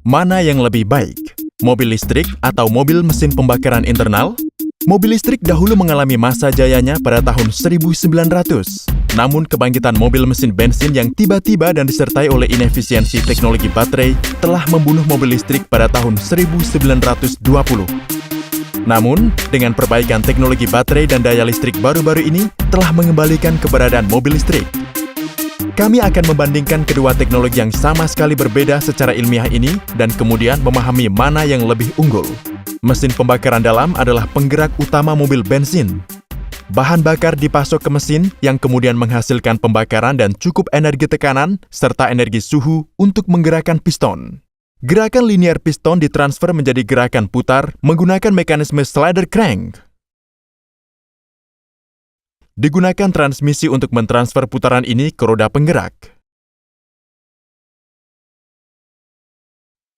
Mana yang lebih baik? Mobil listrik atau mobil mesin pembakaran internal? Mobil listrik dahulu mengalami masa jayanya pada tahun 1900. Namun kebangkitan mobil mesin bensin yang tiba-tiba dan disertai oleh inefisiensi teknologi baterai telah membunuh mobil listrik pada tahun 1920. Namun, dengan perbaikan teknologi baterai dan daya listrik baru-baru ini telah mengembalikan keberadaan mobil listrik. Kami akan membandingkan kedua teknologi yang sama sekali berbeda secara ilmiah ini dan kemudian memahami mana yang lebih unggul. Mesin pembakaran dalam adalah penggerak utama mobil bensin. Bahan bakar dipasok ke mesin yang kemudian menghasilkan pembakaran dan cukup energi tekanan serta energi suhu untuk menggerakkan piston. Gerakan linear piston ditransfer menjadi gerakan putar menggunakan mekanisme slider crank. Digunakan transmisi untuk mentransfer putaran ini ke roda penggerak.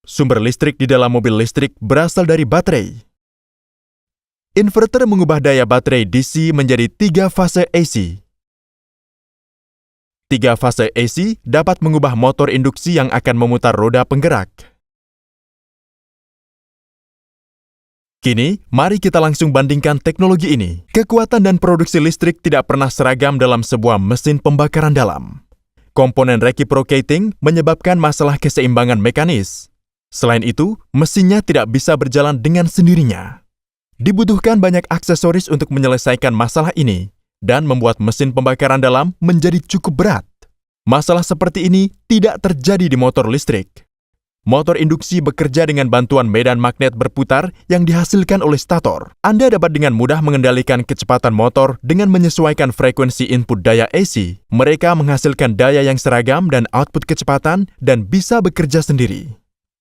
Sumber listrik di dalam mobil listrik berasal dari baterai. Inverter mengubah daya baterai DC menjadi 3 fase AC. 3 fase AC dapat mengubah motor induksi yang akan memutar roda penggerak. Kini, mari kita langsung bandingkan teknologi ini. Kekuatan dan produksi listrik tidak pernah seragam dalam sebuah mesin pembakaran dalam. Komponen reciprocating menyebabkan masalah keseimbangan mekanis. Selain itu, mesinnya tidak bisa berjalan dengan sendirinya. Dibutuhkan banyak aksesoris untuk menyelesaikan masalah ini dan membuat mesin pembakaran dalam menjadi cukup berat. Masalah seperti ini tidak terjadi di motor listrik. Motor induksi bekerja dengan bantuan medan magnet berputar yang dihasilkan oleh stator. Anda dapat dengan mudah mengendalikan kecepatan motor dengan menyesuaikan frekuensi input daya AC. Mereka menghasilkan daya yang seragam dan output kecepatan dan bisa bekerja sendiri.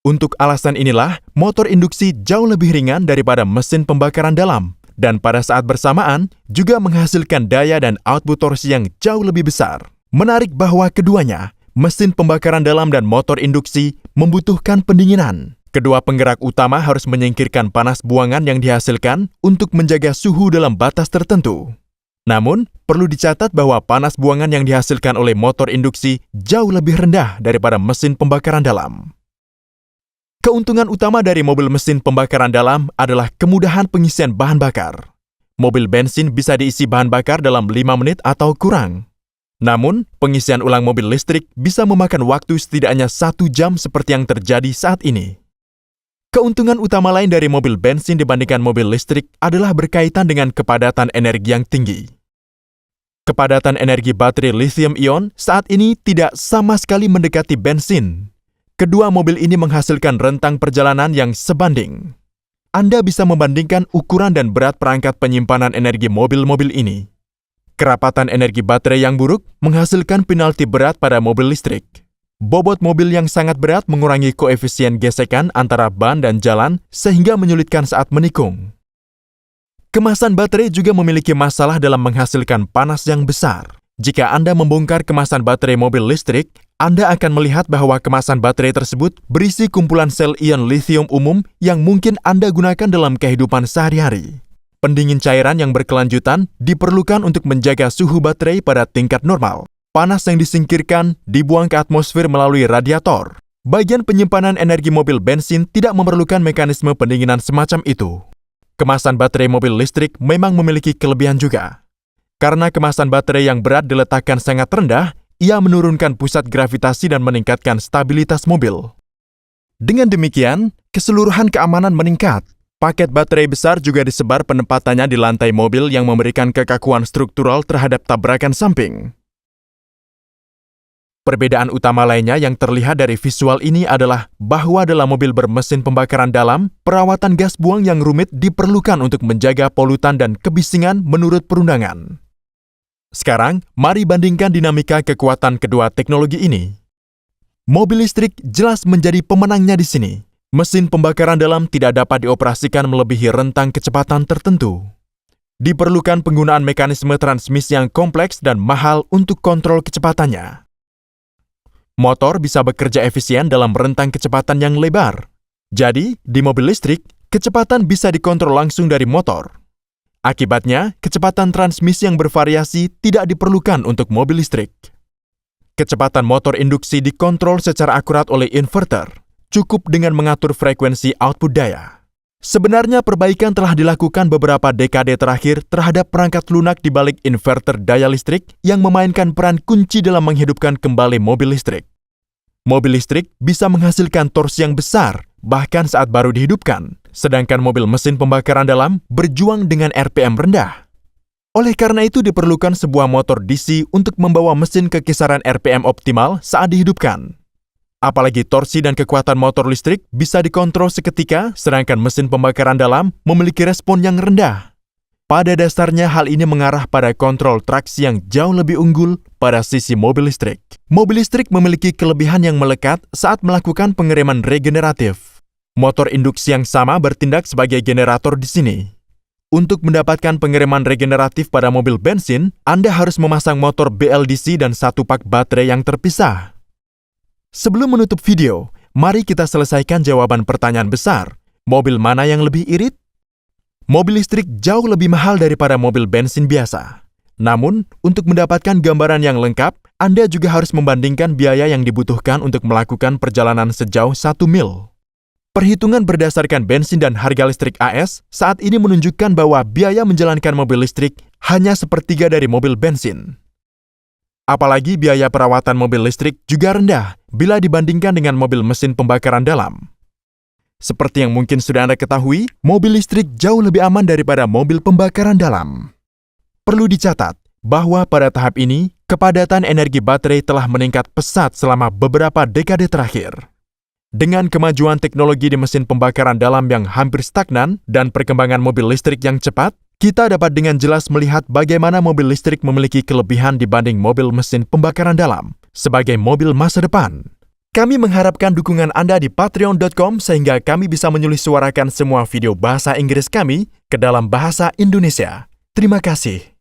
Untuk alasan inilah, motor induksi jauh lebih ringan daripada mesin pembakaran dalam dan pada saat bersamaan juga menghasilkan daya dan output torsi yang jauh lebih besar. Menarik bahwa keduanya, mesin pembakaran dalam dan motor induksi, membutuhkan pendinginan. Kedua penggerak utama harus menyingkirkan panas buangan yang dihasilkan untuk menjaga suhu dalam batas tertentu. Namun, perlu dicatat bahwa panas buangan yang dihasilkan oleh motor induksi jauh lebih rendah daripada mesin pembakaran dalam. Keuntungan utama dari mobil mesin pembakaran dalam adalah kemudahan pengisian bahan bakar. Mobil bensin bisa diisi bahan bakar dalam 5 menit atau kurang. Namun, pengisian ulang mobil listrik bisa memakan waktu setidaknya 1 jam seperti yang terjadi saat ini. Keuntungan utama lain dari mobil bensin dibandingkan mobil listrik adalah berkaitan dengan kepadatan energi yang tinggi. Kepadatan energi baterai lithium-ion saat ini tidak sama sekali mendekati bensin. Kedua mobil ini menghasilkan rentang perjalanan yang sebanding. Anda bisa membandingkan ukuran dan berat perangkat penyimpanan energi mobil-mobil ini. Kerapatan energi baterai yang buruk menghasilkan penalti berat pada mobil listrik. Bobot mobil yang sangat berat mengurangi koefisien gesekan antara ban dan jalan sehingga menyulitkan saat menikung. Kemasan baterai juga memiliki masalah dalam menghasilkan panas yang besar. Jika Anda membongkar kemasan baterai mobil listrik, Anda akan melihat bahwa kemasan baterai tersebut berisi kumpulan sel ion lithium umum yang mungkin Anda gunakan dalam kehidupan sehari-hari. Pendingin cairan yang berkelanjutan diperlukan untuk menjaga suhu baterai pada tingkat normal. Panas yang disingkirkan dibuang ke atmosfer melalui radiator. Bagian penyimpanan energi mobil bensin tidak memerlukan mekanisme pendinginan semacam itu. Kemasan baterai mobil listrik memang memiliki kelebihan juga. Karena kemasan baterai yang berat diletakkan sangat rendah, ia menurunkan pusat gravitasi dan meningkatkan stabilitas mobil. Dengan demikian, keseluruhan keamanan meningkat. Paket baterai besar juga disebar penempatannya di lantai mobil yang memberikan kekakuan struktural terhadap tabrakan samping. Perbedaan utama lainnya yang terlihat dari visual ini adalah bahwa dalam mobil bermesin pembakaran dalam, perawatan gas buang yang rumit diperlukan untuk menjaga polutan dan kebisingan menurut perundangan. Sekarang, mari bandingkan dinamika kekuatan kedua teknologi ini. Mobil listrik jelas menjadi pemenangnya di sini. Mesin pembakaran dalam tidak dapat dioperasikan melebihi rentang kecepatan tertentu. Diperlukan penggunaan mekanisme transmisi yang kompleks dan mahal untuk kontrol kecepatannya. Motor bisa bekerja efisien dalam rentang kecepatan yang lebar. Jadi, di mobil listrik, kecepatan bisa dikontrol langsung dari motor. Akibatnya, kecepatan transmisi yang bervariasi tidak diperlukan untuk mobil listrik. Kecepatan motor induksi dikontrol secara akurat oleh inverter. cukup dengan mengatur frekuensi output daya. Sebenarnya perbaikan telah dilakukan beberapa dekade terakhir terhadap perangkat lunak di balik inverter daya listrik yang memainkan peran kunci dalam menghidupkan kembali mobil listrik. Mobil listrik bisa menghasilkan torsi yang besar bahkan saat baru dihidupkan, sedangkan mobil mesin pembakaran dalam berjuang dengan RPM rendah. Oleh karena itu diperlukan sebuah motor DC untuk membawa mesin ke kisaran RPM optimal saat dihidupkan. Apalagi torsi dan kekuatan motor listrik bisa dikontrol seketika, sedangkan mesin pembakaran dalam memiliki respon yang rendah. Pada dasarnya hal ini mengarah pada kontrol traksi yang jauh lebih unggul pada sisi mobil listrik. Mobil listrik memiliki kelebihan yang melekat saat melakukan pengereman regeneratif. Motor induksi yang sama bertindak sebagai generator di sini. Untuk mendapatkan pengereman regeneratif pada mobil bensin, Anda harus memasang motor BLDC dan satu pak baterai yang terpisah. Sebelum menutup video, mari kita selesaikan jawaban pertanyaan besar. Mobil mana yang lebih irit? Mobil listrik jauh lebih mahal daripada mobil bensin biasa. Namun, untuk mendapatkan gambaran yang lengkap, Anda juga harus membandingkan biaya yang dibutuhkan untuk melakukan perjalanan sejauh 1 mil. Perhitungan berdasarkan bensin dan harga listrik AS saat ini menunjukkan bahwa biaya menjalankan mobil listrik hanya sepertiga dari mobil bensin. Apalagi biaya perawatan mobil listrik juga rendah bila dibandingkan dengan mobil mesin pembakaran dalam. Seperti yang mungkin sudah Anda ketahui, mobil listrik jauh lebih aman daripada mobil pembakaran dalam. Perlu dicatat bahwa pada tahap ini, kepadatan energi baterai telah meningkat pesat selama beberapa dekade terakhir. Dengan kemajuan teknologi di mesin pembakaran dalam yang hampir stagnan dan perkembangan mobil listrik yang cepat, kita dapat dengan jelas melihat bagaimana mobil listrik memiliki kelebihan dibanding mobil mesin pembakaran dalam sebagai mobil masa depan. Kami mengharapkan dukungan Anda di patreon.com sehingga kami bisa menyuarakan semua video bahasa Inggris kami ke dalam bahasa Indonesia. Terima kasih.